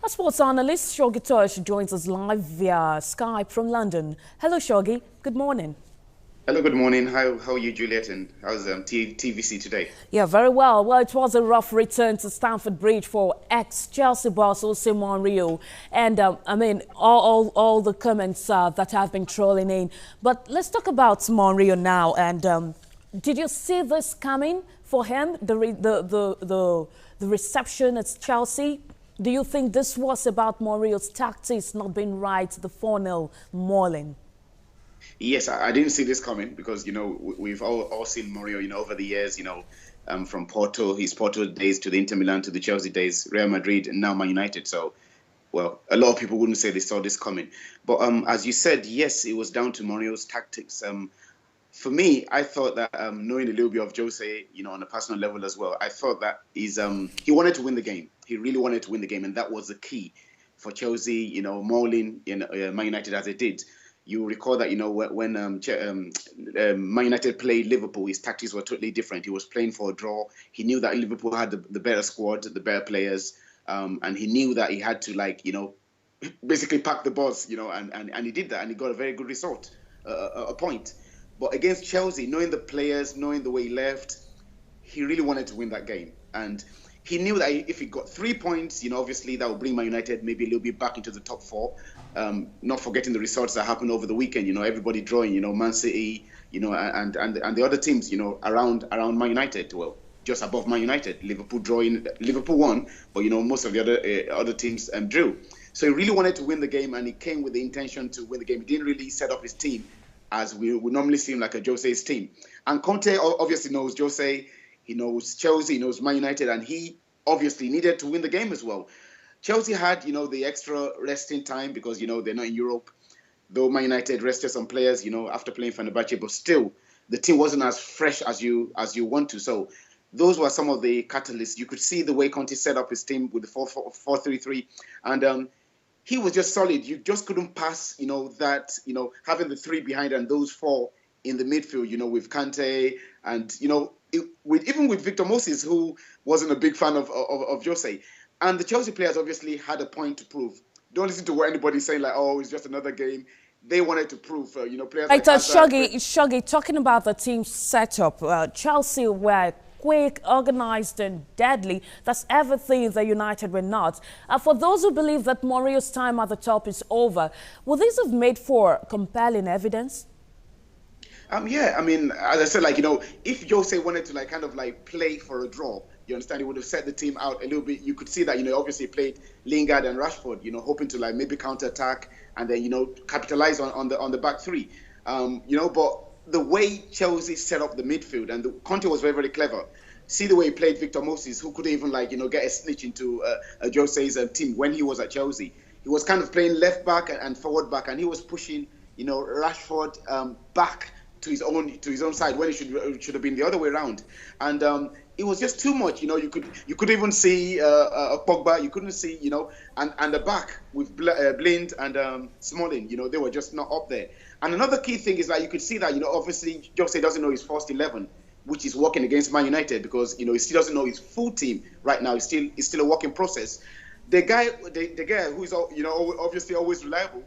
A sports analyst, Shoggy Tosh, joins us live via Skype from London. Hello, Shoggy. Good morning. Hello, good morning. How are you, Juliet? And how's TVC today? Yeah, very well. Well, it was a rough return to Stamford Bridge for ex-Chelsea boss Jose Mourinho. And, all the comments that have been trolling in. But let's talk about Mourinho now. And did you see this coming for him, the reception at Chelsea? Do you think this was about Mourinho's tactics not being right, the 4-0 mauling? Yes, I didn't see this coming because, we've all seen Mourinho, over the years, from his Porto days to the Inter Milan to the Chelsea days, Real Madrid, and now Man United. So, well, a lot of people wouldn't say they saw this coming. But as you said, yes, it was down to Mourinho's tactics. For me, I thought that knowing a little bit of Jose, on a personal level as well, I thought that he wanted to win the game. He really wanted to win the game, and that was the key for Chelsea, mauling Man United as it did. You recall that, when Man United played Liverpool, his tactics were totally different. He was playing for a draw. He knew that Liverpool had the better squad, the better players, and he knew that he had to, basically pack the bus, and he did that, and he got a very good result, a point. But against Chelsea, knowing the players, knowing the way he left, he really wanted to win that game. And he knew that if he got 3 points, obviously that would bring Man United maybe a little bit back into the top four. Not forgetting the results that happened over the weekend, everybody drawing, Man City, and the other teams, around Man United, well, just above Man United. Liverpool drawing, Liverpool won, but, most of the other teams drew. So he really wanted to win the game, and he came with the intention to win the game. He didn't really set up his team as we would normally seem like a Jose's team. And Conte obviously knows Jose, he knows Chelsea, he knows Man United, and he obviously needed to win the game as well. Chelsea had, the extra resting time because, they're not in Europe. Though Man United rested some players, after playing Fenerbahce, but still, the team wasn't as fresh as you want to. So those were some of the catalysts. You could see the way Conte set up his team with the 4-3-3. And he was just solid. You just couldn't pass, having the three behind and those four in the midfield, with Kante and, even with Victor Moses, who wasn't a big fan of Jose. And the Chelsea players obviously had a point to prove. Don't listen to what anybody's saying, like, oh, it's just another game. They wanted to prove, players like that. Shoggy, talking about the team setup, Chelsea were quick, organized and deadly. That's everything the United were not. For those who believe that Mourinho's time at the top is over, will this have made for compelling evidence? Yeah, I mean, as I said, if Jose wanted to play for a draw, you understand, he would have set the team out a little bit. You could see that, obviously played Lingard and Rashford, hoping to maybe counter-attack and then, capitalize on the back three. But the way Chelsea set up the midfield, and Conte was very, very clever. See the way he played Victor Moses, who couldn't even get a snitch into Jose's team when he was at Chelsea. He was kind of playing left back and forward back, and he was pushing, Rashford back to his own side when it should have been the other way around. And it was just too much. You could even see Pogba. You couldn't see, and the back with Blind and Smalling. They were just not up there. And another key thing is that you could see that, obviously Jose doesn't know his first 11, which is working against Man United because, he still doesn't know his full team right now. It's still a working process. The guy who is, obviously always reliable,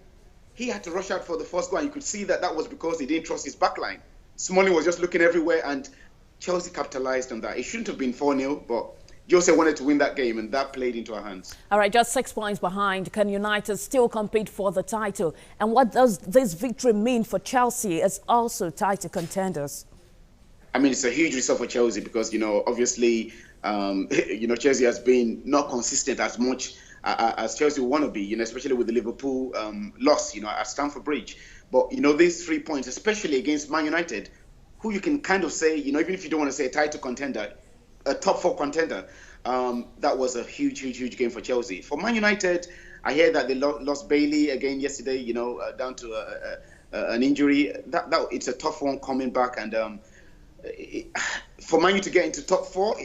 he had to rush out for the first goal. And you could see that was because he didn't trust his backline. Smalling was just looking everywhere, and Chelsea capitalized on that. It shouldn't have been 4-0, but Jose wanted to win that game, and that played into our hands. All right, just 6 points behind. Can United still compete for the title? And what does this victory mean for Chelsea as also title contenders? I mean, it's a huge result for Chelsea because, obviously, Chelsea has been not consistent as much as Chelsea want to be, especially with the Liverpool loss, at Stamford Bridge. But, these 3 points, especially against Man United, who you can kind of say, even if you don't want to say a title contender, a top 4 contender, that was a huge game for Chelsea. For Man United, I hear that they lost Bailey again yesterday, down to an injury. That it's a tough one coming back, and for Man U to get into top 4,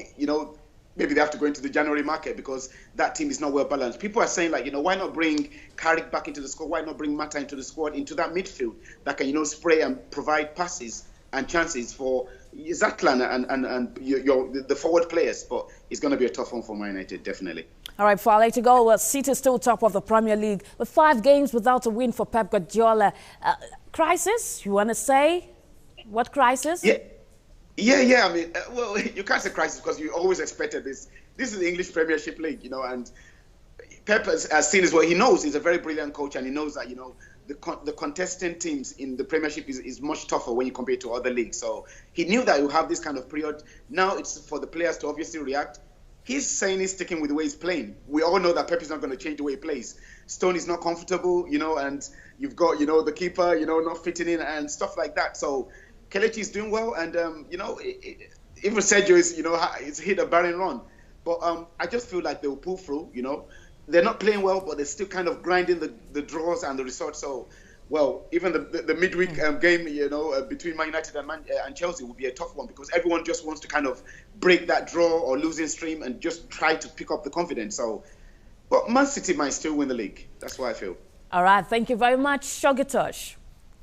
maybe they have to go into the January market because that team is not well balanced. People are saying why not bring Carrick back into the squad? Why not bring Mata into the squad, into that midfield that can, spray and provide passes and chances for Zaklan and the forward players? But it's going to be a tough one for Man United, definitely. All right, before I let you go, City is still top of the Premier League with 5 games without a win for Pep Guardiola. Crisis, you want to say? What crisis? Yeah. I mean, well, you can't say crisis because you always expected this. This is the English Premiership League, you know, and Pep has seen as well. He knows he's a very brilliant coach, and he knows that, you know, the contestant teams in the Premiership is much tougher when you compare to other leagues. So he knew that you have this kind of period. Now it's for the players to obviously react. He's saying he's sticking with the way he's playing. We all know that Pep is not going to change the way he plays. Stone is not comfortable, you know, and you've got, you know, the keeper, you know, not fitting in and stuff like that. So Kelechi is doing well, and you know, even Sergio is, you know, it's hit a barren run. But I just feel like they will pull through. You know, they're not playing well, but they're still kind of grinding the draws and the results. So, well, even the midweek game, you know, between Man United and Chelsea will be a tough one because everyone just wants to kind of break that draw or losing stream and just try to pick up the confidence. So, but Man City might still win the league. That's what I feel. All right, thank you very much, ShoggyTosh.